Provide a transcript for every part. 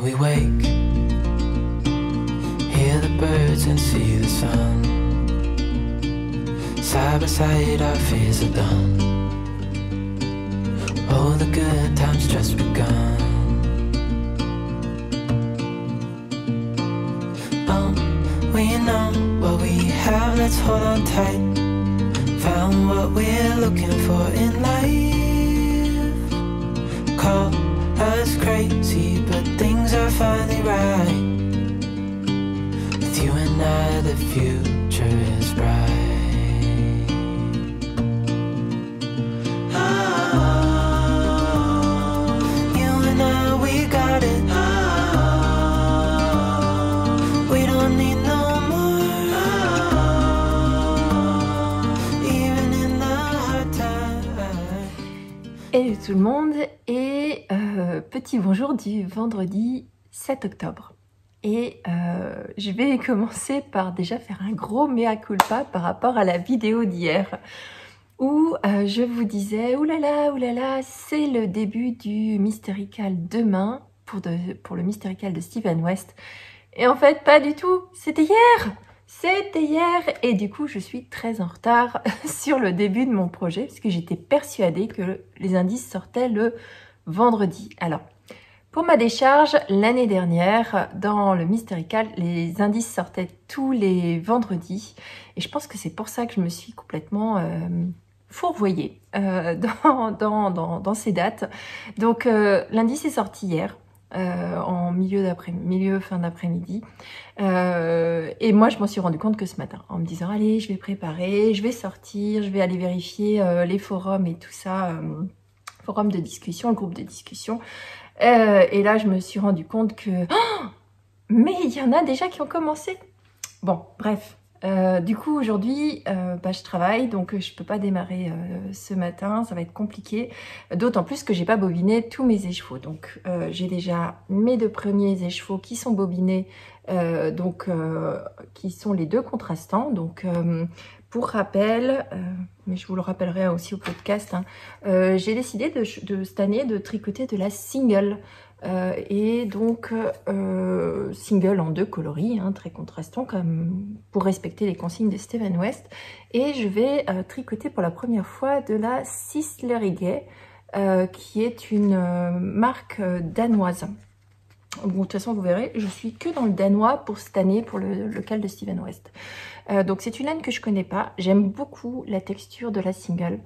we wake, hear the birds and see the sun. Side by side our fears are done. Oh, the good times just begun. Oh, we know what we have, let's hold on tight. Found what we're looking for in life. Call us crazy, but things are finally right. With you and I, the future is bright. Hello tout le monde et petit bonjour du vendredi 7 octobre. Et je vais commencer par déjà faire un gros mea culpa par rapport à la vidéo d'hier où je vous disais oulala, c'est le début du Mystical demain pour le Mystical de Steven West. Et en fait pas du tout, c'était hier. C'était hier et du coup je suis très en retard sur le début de mon projet parce que j'étais persuadée que les indices sortaient le vendredi. Alors pour ma décharge, l'année dernière dans le Mystical, les indices sortaient tous les vendredis et je pense que c'est pour ça que je me suis complètement fourvoyée dans ces dates. Donc l'indice est sorti hier. En fin d'après-midi et moi je m'en suis rendu compte que ce matin en me disant allez je vais préparer, je vais sortir, je vais aller vérifier les forums et tout ça, forum de discussion, le groupe de discussion et là je me suis rendu compte que mais il y en a déjà qui ont commencé. Bon bref, du coup aujourd'hui je travaille donc je peux pas démarrer ce matin, ça va être compliqué, d'autant plus que j'ai pas bobiné tous mes échevaux. Donc j'ai déjà mes deux premiers échevaux qui sont bobinés, qui sont les deux contrastants. Donc pour rappel, mais je vous le rappellerai aussi au podcast, hein, j'ai décidé de cette année de tricoter de la single. Et donc single en deux coloris, hein, très contrastants comme pour respecter les consignes de Steven West. Et je vais tricoter pour la première fois de la Sislerige, qui est une marque danoise. Bon, de toute façon vous verrez, je suis que dans le danois pour cette année pour le local de Steven West. Donc c'est une laine que je connais pas, j'aime beaucoup la texture de la single.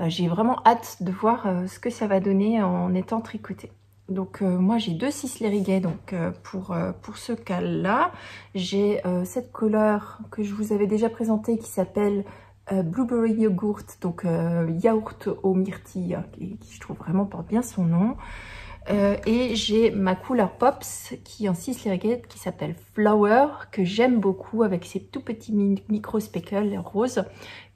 J'ai vraiment hâte de voir ce que ça va donner en étant tricoté. Donc moi j'ai deux Sislerige donc pour ce cas-là. J'ai cette couleur que je vous avais déjà présentée qui s'appelle Blueberry Yogurt, donc yaourt aux myrtilles, qui je trouve vraiment porte bien son nom. Et j'ai ma couleur Pops qui est en Sislerige qui s'appelle Flower, que j'aime beaucoup avec ses tout petits micro speckles roses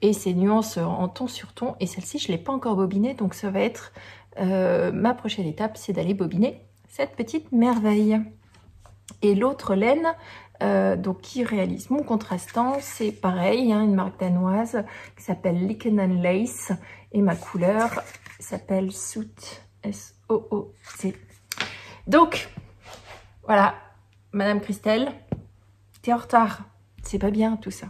et ses nuances en ton sur ton. Et celle-ci je ne l'ai pas encore bobinée, donc ça va être ma prochaine étape, c'est d'aller bobiner cette petite merveille. Et l'autre laine donc qui réalise mon contrastant, c'est pareil, hein, une marque danoise qui s'appelle Licken & Lace et ma couleur s'appelle Soot, S-O-O-T. Donc voilà, Madame Christelle, t'es en retard, c'est pas bien tout ça.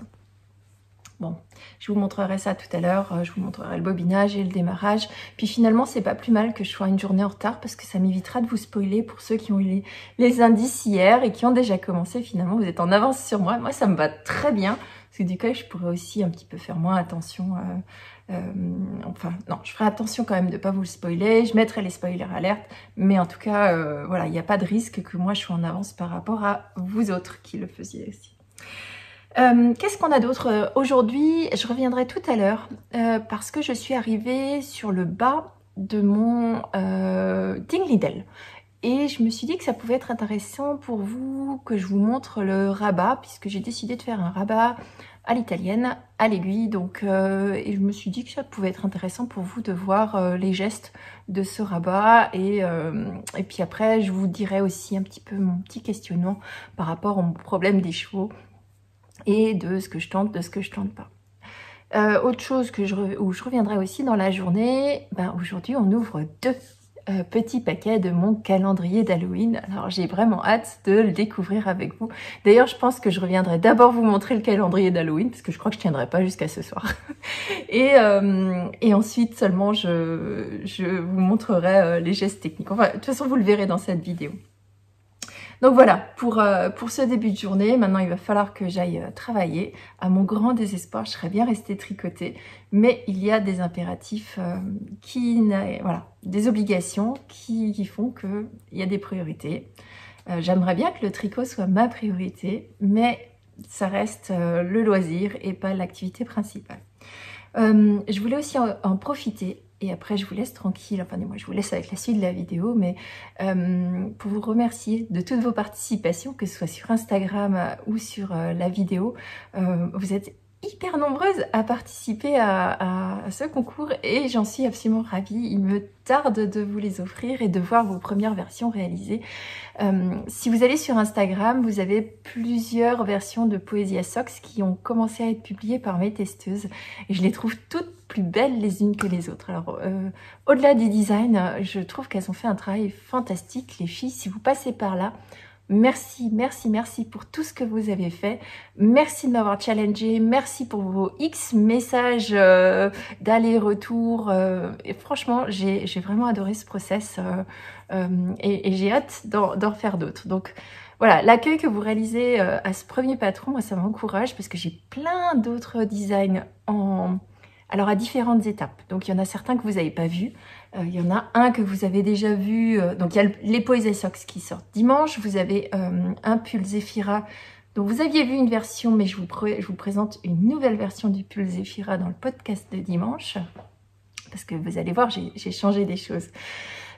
Bon, je vous montrerai ça tout à l'heure, je vous montrerai le bobinage et le démarrage. Puis finalement, c'est pas plus mal que je sois une journée en retard parce que ça m'évitera de vous spoiler pour ceux qui ont eu les indices hier et qui ont déjà commencé. Finalement, vous êtes en avance sur moi. Moi, ça me va très bien parce que du coup, je pourrais aussi un petit peu faire moins attention. Enfin, non, je ferai attention quand même de ne pas vous le spoiler. Je mettrai les spoilers alertes. Mais en tout cas, voilà, il n'y a pas de risque que moi, je sois en avance par rapport à vous autres qui le faisiez aussi. Qu'est-ce qu'on a d'autre aujourd'hui? Je reviendrai tout à l'heure parce que je suis arrivée sur le bas de mon Dingley et je me suis dit que ça pouvait être intéressant pour vous que je vous montre le rabat puisque j'ai décidé de faire un rabat à l'italienne, à l'aiguille, donc et je me suis dit que ça pouvait être intéressant pour vous de voir les gestes de ce rabat et puis après je vous dirai aussi un petit peu mon petit questionnement par rapport au problème des chevaux et de ce que je tente, de ce que je tente pas. Autre chose où je reviendrai aussi dans la journée, ben aujourd'hui on ouvre deux petit paquet de mon calendrier d'Halloween. Alors j'ai vraiment hâte de le découvrir avec vous. D'ailleurs, je pense que je reviendrai d'abord vous montrer le calendrier d'Halloween, parce que je crois que je tiendrai pas jusqu'à ce soir. Et ensuite seulement je vous montrerai les gestes techniques. Enfin, de toute façon, vous le verrez dans cette vidéo. Donc voilà, pour ce début de journée, maintenant il va falloir que j'aille travailler. À mon grand désespoir, je serais bien restée tricotée, mais il y a des impératifs voilà, des obligations qui font qu'il y a des priorités. J'aimerais bien que le tricot soit ma priorité, mais ça reste le loisir et pas l'activité principale. Je voulais aussi en profiter. Et après, je vous laisse tranquille, enfin, moi, je vous laisse avec la suite de la vidéo, mais pour vous remercier de toutes vos participations, que ce soit sur Instagram ou sur la vidéo. Vous êtes hyper nombreuses à participer à ce concours et j'en suis absolument ravie. Il me tarde de vous les offrir et de voir vos premières versions réalisées. Si vous allez sur Instagram, vous avez plusieurs versions de Poesia Socks qui ont commencé à être publiées par mes testeuses et je les trouve toutes plus belles les unes que les autres. Alors, au-delà du design, je trouve qu'elles ont fait un travail fantastique, les filles. Si vous passez par là, merci, merci, merci pour tout ce que vous avez fait. Merci de m'avoir challengé. Merci pour vos X messages d'aller-retour. Et franchement, j'ai vraiment adoré ce process et j'ai hâte d'en refaire d'autres. Donc, voilà, l'accueil que vous réalisez à ce premier patron, moi, ça m'encourage parce que j'ai plein d'autres designs alors à différentes étapes. Donc, il y en a certains que vous n'avez pas vus. Il y en a un que vous avez déjà vu. Donc, il y a les Poesia Socks qui sortent dimanche. Vous avez un pull Zéphira. Donc, vous aviez vu une version, mais je vous présente une nouvelle version du pull Zéphira dans le podcast de dimanche. Parce que vous allez voir, j'ai changé des choses.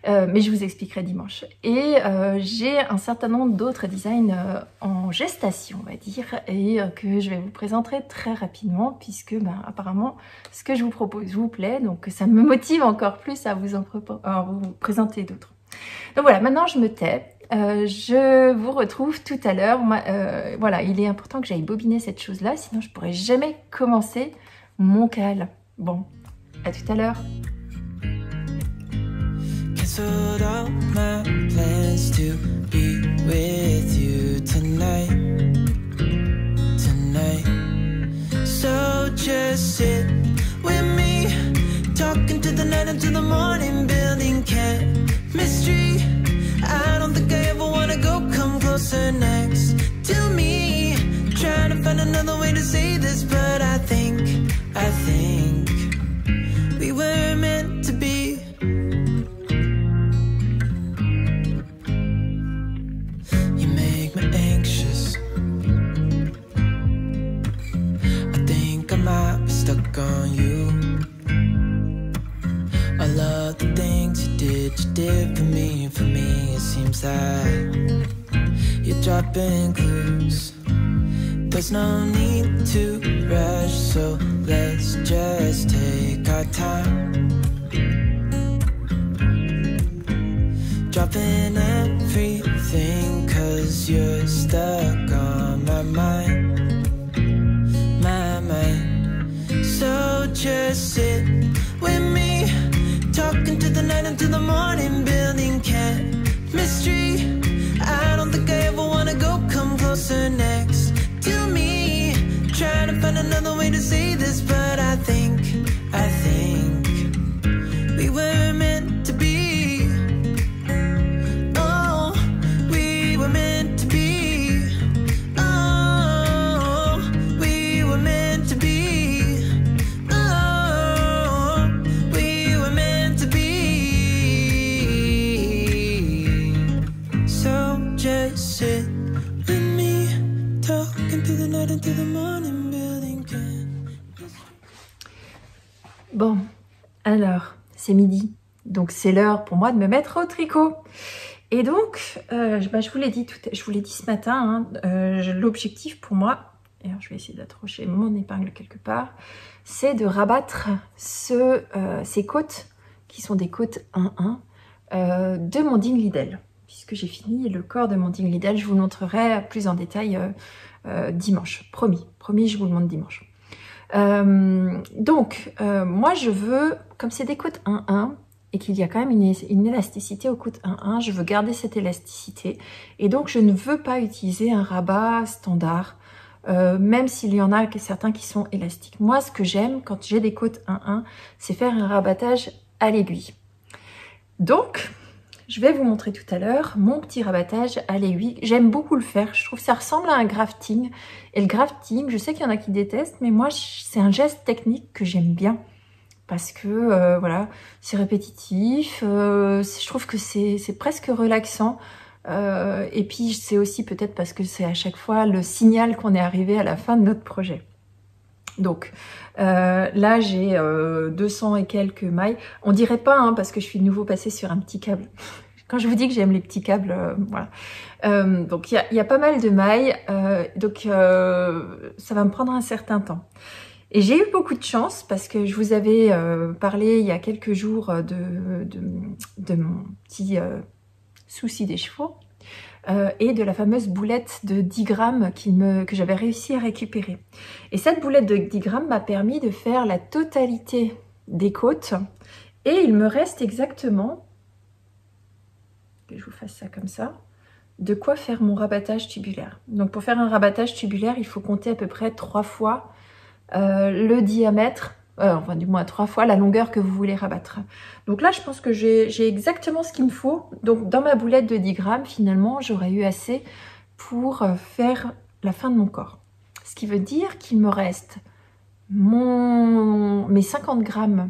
Mais je vous expliquerai dimanche. Et j'ai un certain nombre d'autres designs en gestation, on va dire, et que je vais vous présenter très rapidement, puisque apparemment, ce que je vous propose vous plaît, donc ça me motive encore plus à vous présenter d'autres. Donc voilà, maintenant je me tais. Je vous retrouve tout à l'heure. Voilà, il est important que j'aille bobiner cette chose-là, sinon je pourrais jamais commencer mon cal. Bon, à tout à l'heure. Canceled all my plans to be with you tonight. So just sit with me, talking to the night until the morning, building chemistry. I don't think I ever wanna go, come closer next to me. Trying to find another way to say this, but I think we were meant to be. Stuck on you. All of the things you did for me. It seems that you're dropping clues. There's no need to rush, so let's just take our time. Dropping everything, 'cause you're stuck on my mind. So just sit with me, talking to the night until the morning, building chemistry. I don't think I ever wanna go, come closer next to me. Trying to find another way to say this, but I think we were meant to be. Oh, we were meant to be. Oh, we were meant to be. Bon, alors, c'est midi, donc c'est l'heure pour moi de me mettre au tricot. Et donc, je vous l'ai dit ce matin, l'objectif pour moi, et alors je vais essayer d'accrocher mon épingle quelque part, c'est de rabattre ces côtes, qui sont des côtes 1-1, de mon Dingley-Dell. Puisque j'ai fini le corps de mon Dingley-Dell, je vous le montrerai plus en détail dimanche. Promis, je vous le montre dimanche. Donc, moi je veux, comme c'est des côtes 1-1, et qu'il y a quand même une élasticité au coude 1-1. Je veux garder cette élasticité et donc je ne veux pas utiliser un rabat standard, même s'il y en a certains qui sont élastiques. Moi, ce que j'aime quand j'ai des côtes 1-1, c'est faire un rabattage à l'aiguille. Donc, je vais vous montrer tout à l'heure mon petit rabattage à l'aiguille. J'aime beaucoup le faire, je trouve que ça ressemble à un grafting. Et le grafting, je sais qu'il y en a qui détestent, mais moi, c'est un geste technique que j'aime bien. Parce que voilà, c'est répétitif, je trouve que c'est presque relaxant. Et puis c'est aussi peut-être parce que c'est à chaque fois le signal qu'on est arrivé à la fin de notre projet. Donc là j'ai 200 et quelques mailles. On dirait pas hein, parce que je suis de nouveau passée sur un petit câble. Quand je vous dis que j'aime les petits câbles, voilà. Donc il y a pas mal de mailles, donc ça va me prendre un certain temps. Et j'ai eu beaucoup de chance parce que je vous avais parlé il y a quelques jours de mon petit souci des chevaux et de la fameuse boulette de 10 grammes que j'avais réussi à récupérer. Et cette boulette de 10 grammes m'a permis de faire la totalité des côtes et il me reste exactement, que je vous fasse ça comme ça, de quoi faire mon rabattage tubulaire. Donc pour faire un rabattage tubulaire, il faut compter à peu près 3 fois le diamètre, enfin du moins 3 fois la longueur que vous voulez rabattre. Donc là je pense que j'ai exactement ce qu'il me faut. Donc dans ma boulette de 10 grammes finalement j'aurais eu assez pour faire la fin de mon corps. Ce qui veut dire qu'il me reste mes 50 grammes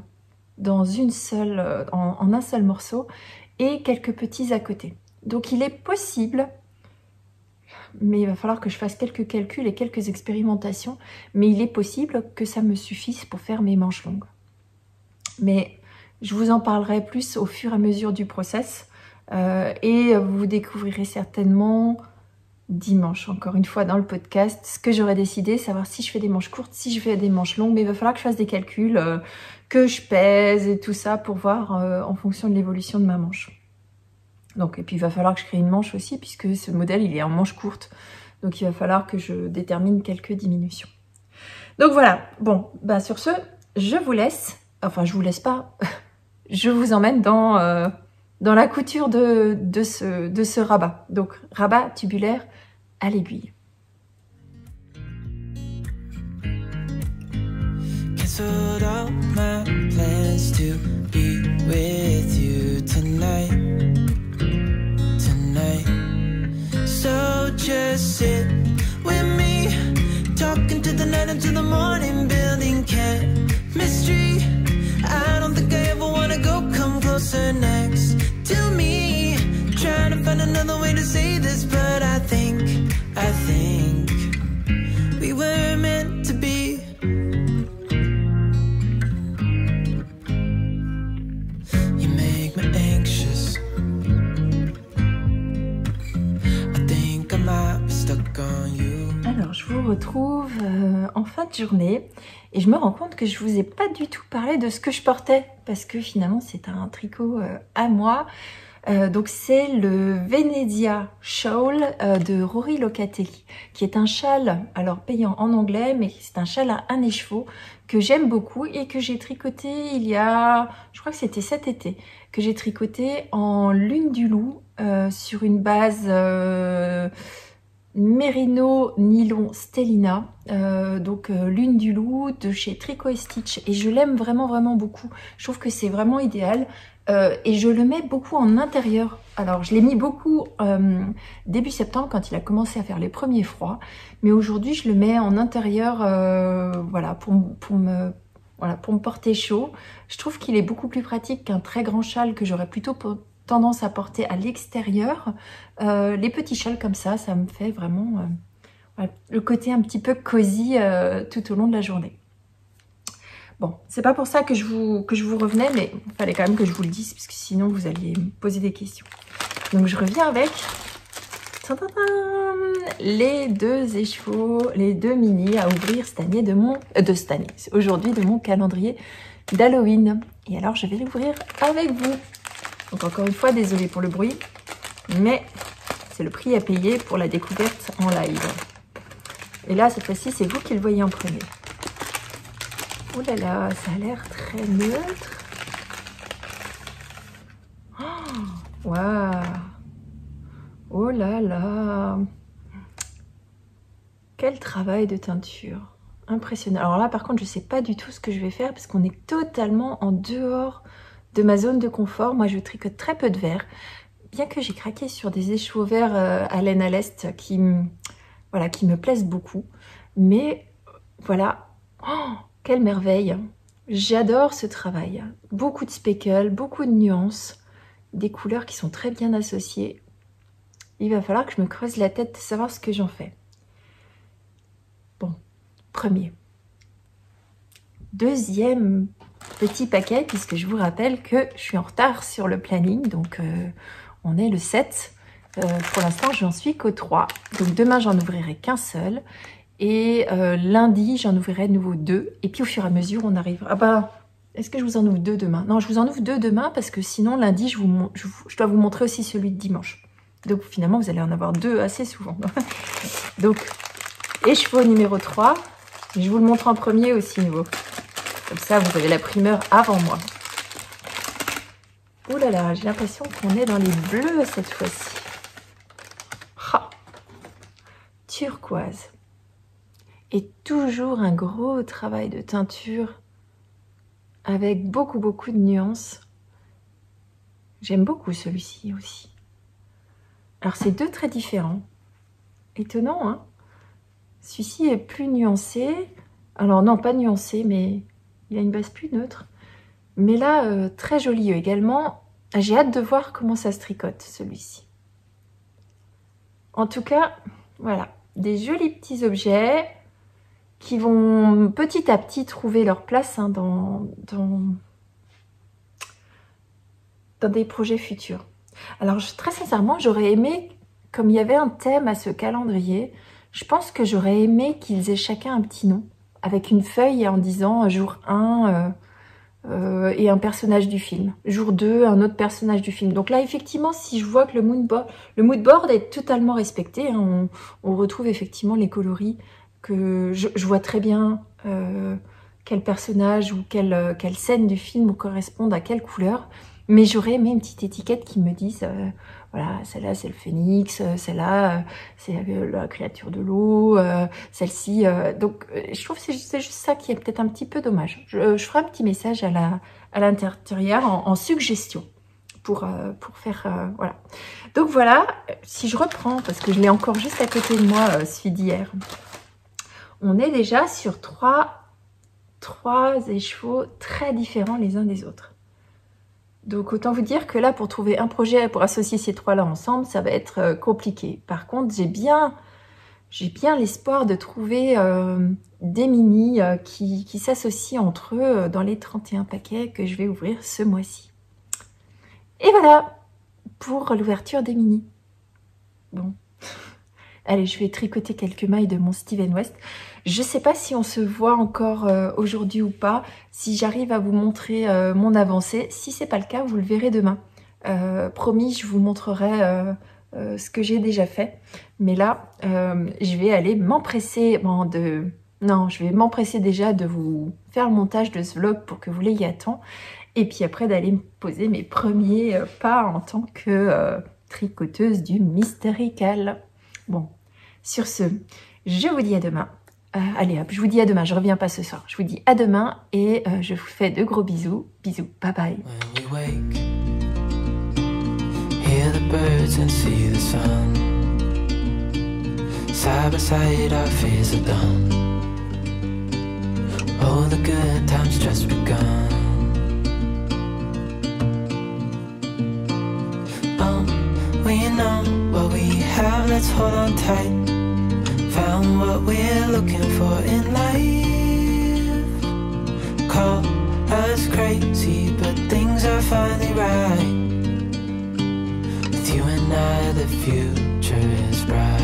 dans une seule, en un seul morceau et quelques petits à côté. Donc il est possible, mais il va falloir que je fasse quelques calculs et quelques expérimentations, mais il est possible que ça me suffise pour faire mes manches longues. Mais je vous en parlerai plus au fur et à mesure du process et vous découvrirez certainement dimanche, encore une fois dans le podcast, ce que j'aurais décidé, savoir si je fais des manches courtes, si je fais des manches longues, mais il va falloir que je fasse des calculs, que je pèse et tout ça pour voir en fonction de l'évolution de ma manche. Donc, et puis il va falloir que je crée une manche aussi puisque ce modèle il est en manche courte. Donc il va falloir que je détermine quelques diminutions. Donc voilà, bon, ben sur ce, je vous laisse. Enfin, je vous laisse pas. Je vous emmène dans la couture de ce rabat. Donc rabat tubulaire à l'aiguille. Cancelled all my plans to be with you tonight. So just sit with me, talking to the night until the morning, building chemistry. I don't think I ever wanna go come closer next to me. Trying to find another way to say this, but I think we were meant to be. You make me anxious. Alors, je vous retrouve en fin de journée et je me rends compte que je vous ai pas du tout parlé de ce que je portais parce que finalement c'est un tricot à moi. Donc c'est le Venezia Shawl de Rory Locatelli qui est un châle, alors payant en anglais, mais c'est un châle à un écheveau que j'aime beaucoup et que j'ai tricoté il y a, je crois que c'était cet été, que j'ai tricoté en lune du loup sur une base Merino Nylon Stellina, donc lune du loup de chez Tricot & Stitch, et je l'aime vraiment beaucoup. Je trouve que c'est vraiment idéal et je le mets beaucoup en intérieur. Alors je l'ai mis beaucoup début septembre quand il a commencé à faire les premiers froids, mais aujourd'hui je le mets en intérieur, voilà, pour me porter chaud. Je trouve qu'il est beaucoup plus pratique qu'un très grand châle que j'aurais plutôt tendance à porter à l'extérieur. Les petits châles comme ça me fait vraiment voilà, le côté un petit peu cosy tout au long de la journée. Bon, c'est pas pour ça que je vous revenais, mais il fallait quand même que je vous le dise, parce que sinon vous alliez me poser des questions. Donc je reviens avec les 2 écheveaux, les 2 mini à ouvrir cette année aujourd'hui de mon calendrier d'Halloween. Et alors je vais l'ouvrir avec vous. Donc encore une fois, désolée pour le bruit, mais c'est le prix à payer pour la découverte en live. Et là, cette fois-ci, c'est vous qui le voyez en premier. Oh là là, ça a l'air très neutre. Waouh! Oh là là! Quel travail de teinture! Impressionnant. Alors là, par contre, je ne sais pas du tout ce que je vais faire parce qu'on est totalement en dehors de ma zone de confort. Moi, je tricote très peu de verre. Bien que j'ai craqué sur des écheveaux verts à laine à l'est qui me plaisent beaucoup. Mais voilà, oh, quelle merveille! J'adore ce travail. Beaucoup de speckles, beaucoup de nuances, des couleurs qui sont très bien associées. Il va falloir que je me creuse la tête de savoir ce que j'en fais. Bon, premier. Deuxième petit paquet, puisque je vous rappelle que je suis en retard sur le planning, donc on est le 7. Pour l'instant, j'en suis qu'au 3. Donc demain, j'en ouvrirai qu'un seul. Et lundi, j'en ouvrirai de nouveau 2. Et puis au fur et à mesure, on arrive. Ah bah, est-ce que je vous en ouvre 2 demain? Non, je vous en ouvre 2 demain parce que sinon, lundi, je dois vous montrer aussi celui de dimanche. Donc finalement, vous allez en avoir 2 assez souvent. Donc, écheveau numéro 3. Je vous le montre en premier aussi, nouveau. Comme ça, vous avez la primeur avant moi. Ouh là là, j'ai l'impression qu'on est dans les bleus cette fois-ci. Ah, turquoise. Et toujours un gros travail de teinture avec beaucoup de nuances. J'aime beaucoup celui-ci aussi. Alors, c'est 2 très différents. Étonnant, hein? Celui-ci est plus nuancé. Alors, non, pas nuancé, mais il a une base plus neutre. Mais là, très joli également. J'ai hâte de voir comment ça se tricote, celui-ci. En tout cas, voilà. Des jolis petits objets qui vont petit à petit trouver leur place hein, dans des projets futurs. Alors, très sincèrement, j'aurais aimé, comme il y avait un thème à ce calendrier, je pense que j'aurais aimé qu'ils aient chacun un petit nom, avec une feuille en disant jour 1 et un personnage du film. Jour 2, un autre personnage du film. Donc là, effectivement, si je vois que le mood board est totalement respecté, hein, on retrouve effectivement les coloris, que je vois très bien quel personnage ou quelle scène du film correspondent à quelle couleur. Mais j'aurais aimé une petite étiquette qui me dise, voilà, celle-là c'est le phénix, celle-là c'est la créature de l'eau, celle-ci. Donc je trouve que c'est juste ça qui est peut-être un petit peu dommage. Je ferai un petit message à l'intérieur en suggestion pour faire, voilà. Donc voilà, si je reprends, parce que je l'ai encore juste à côté de moi, celui d'hier, on est déjà sur trois écheveaux très différents les uns des autres. Donc autant vous dire que là, pour trouver un projet, pour associer ces 3-là ensemble, ça va être compliqué. Par contre, j'ai bien l'espoir de trouver des mini qui s'associent entre eux dans les 31 paquets que je vais ouvrir ce mois-ci. Et voilà pour l'ouverture des mini. Bon, allez, je vais tricoter quelques mailles de mon Steven West. Je ne sais pas si on se voit encore aujourd'hui ou pas, si j'arrive à vous montrer mon avancée. Si ce n'est pas le cas, vous le verrez demain. Promis, je vous montrerai ce que j'ai déjà fait. Mais là, je vais aller m'empresser je vais m'empresser déjà de vous faire le montage de ce vlog pour que vous l'ayez à temps. Et puis après, d'aller me poser mes premiers pas en tant que tricoteuse du Mystérical. Bon, sur ce, je vous dis à demain. Allez hop, je vous dis à demain, je reviens pas ce soir. Je vous dis à demain et je vous fais de gros bisous. Bisous, bye bye. When we wake, hear the birds and see the sun. Side by side our fears are done. Oh, the good times just begun. We know what we have, let's hold on tight. Found what we're looking for in life. Call us crazy, but things are finally right. With you and I, the future is bright.